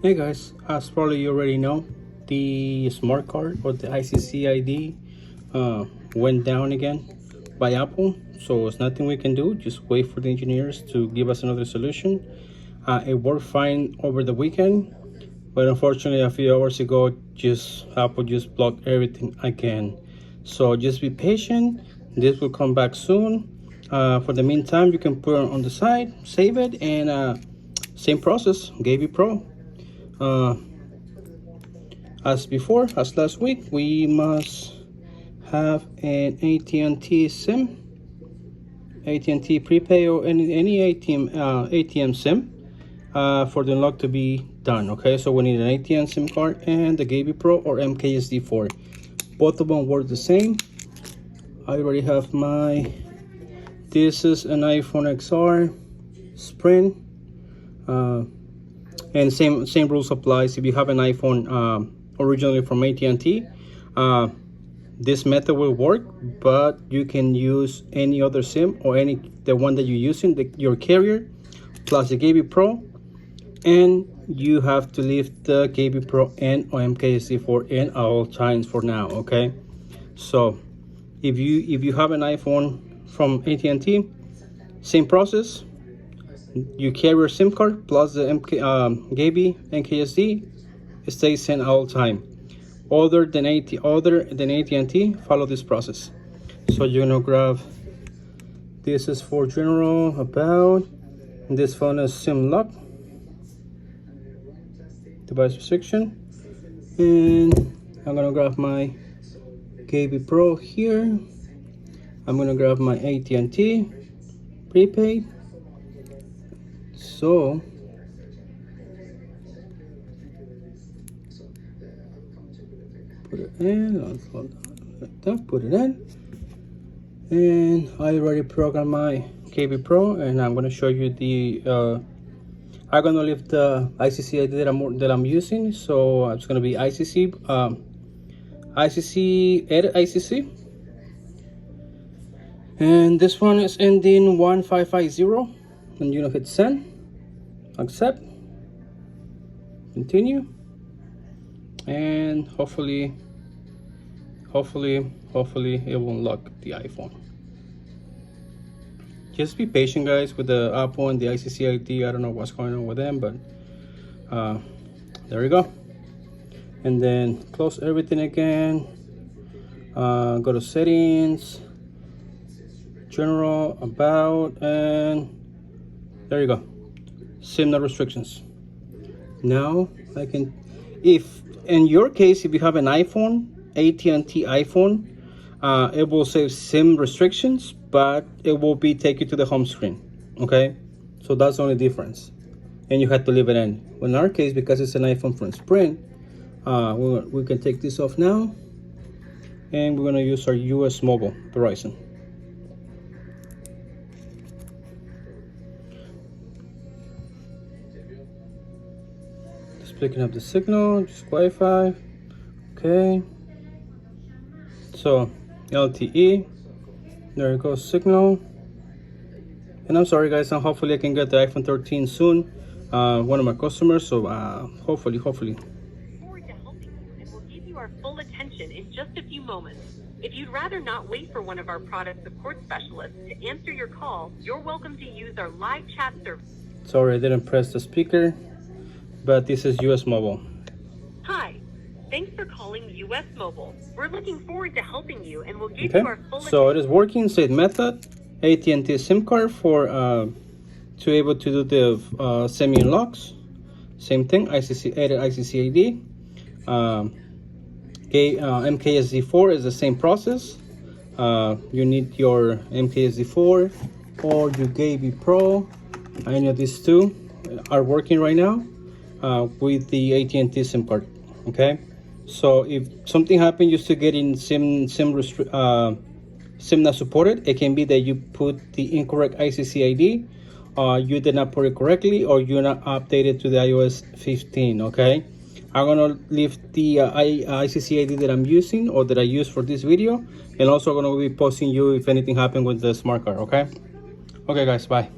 Hey guys, as probably you already know, the smart card or the ICCID went down again by Apple. So it's nothing we can do. Just wait for the engineers to give us another solution. It worked fine over the weekend, but unfortunately a few hours ago, Apple just blocked everything again. So just be patient. This will come back soon. For the meantime, you can put it on the side, save it, and same process, Gevey Pro. As before, as last week, we must have an AT&T SIM, AT&T prepay, or any ATM SIM for the unlock to be done. Okay, so we need an ATM SIM card and the Gevey Pro or MKSD4. Both of them work the same. I already have this is an iPhone XR Sprint. And same rules applies if you have an iPhone originally from AT&T. This method will work, but you can use any other SIM or the one that you're using, your carrier, plus the Gevey Pro, and you have to leave the Gevey Pro and or MKSD4 in at all times for now. Okay, so if you have an iPhone from AT&T, same process. You carry your SIM card plus the Gevey NKSD stays in all time. Other than AT&T, follow this process. So you're gonna grab, this is for general about, this phone is SIM lock, device restriction, and I'm gonna grab my Gevey Pro here. I'm gonna grab my AT&T prepaid. So put it in, put it in, and I already programmed my Gevey Pro, and I'm going to show you the I'm going to leave the ICCID that I'm using. So it's going to be edit ICC, and this one is ending 1550, and you know, hit send, accept, continue, and hopefully it will unlock the iPhone. Just be patient, guys, with the Apple and the ICCID. I don't know what's going on with them, but there we go. And then close everything again, go to settings, general, about, and there you go. SIM no restrictions. Now I can, if in your case, if you have an iPhone, AT&T iPhone, it will say SIM restrictions, but it will take you to the home screen. Okay, so that's the only difference, and you have to leave it in. In our case, because it's an iPhone from Sprint, we can take this off now, and we're gonna use our US Mobile Verizon. Picking up the signal, just Wi-Fi. Okay, so LTE, there it goes, signal. And I'm sorry, guys, and hopefully I can get the iPhone 13 soon, one of my customers, so hopefully. Forward to helping you, and we'll give you our full attention in just a few moments. If you'd rather not wait for one of our product support specialists to answer your call, you're welcome to use our live chat service. Sorry, I didn't press the speaker, but this is US Mobile. Hi, thanks for calling US Mobile. We're looking forward to helping you, and we'll give you our full so it is working. Same method, AT&T SIM card for to able to do the semi unlocks. Same thing, ICCID. MKSD4 is the same process. You need your MKSD4 or your Gevey Pro. Any of these two are working right now with the AT&T SIM card. Okay, so if something happened, you're still getting SIM not supported. It can be that you put the incorrect ICCID, you did not put it correctly, or you're not updated to the iOS 15. Okay, I'm gonna leave the ICCID that I'm using or that I use for this video, and also gonna be posting you if anything happened with the smart card. Okay, guys, bye.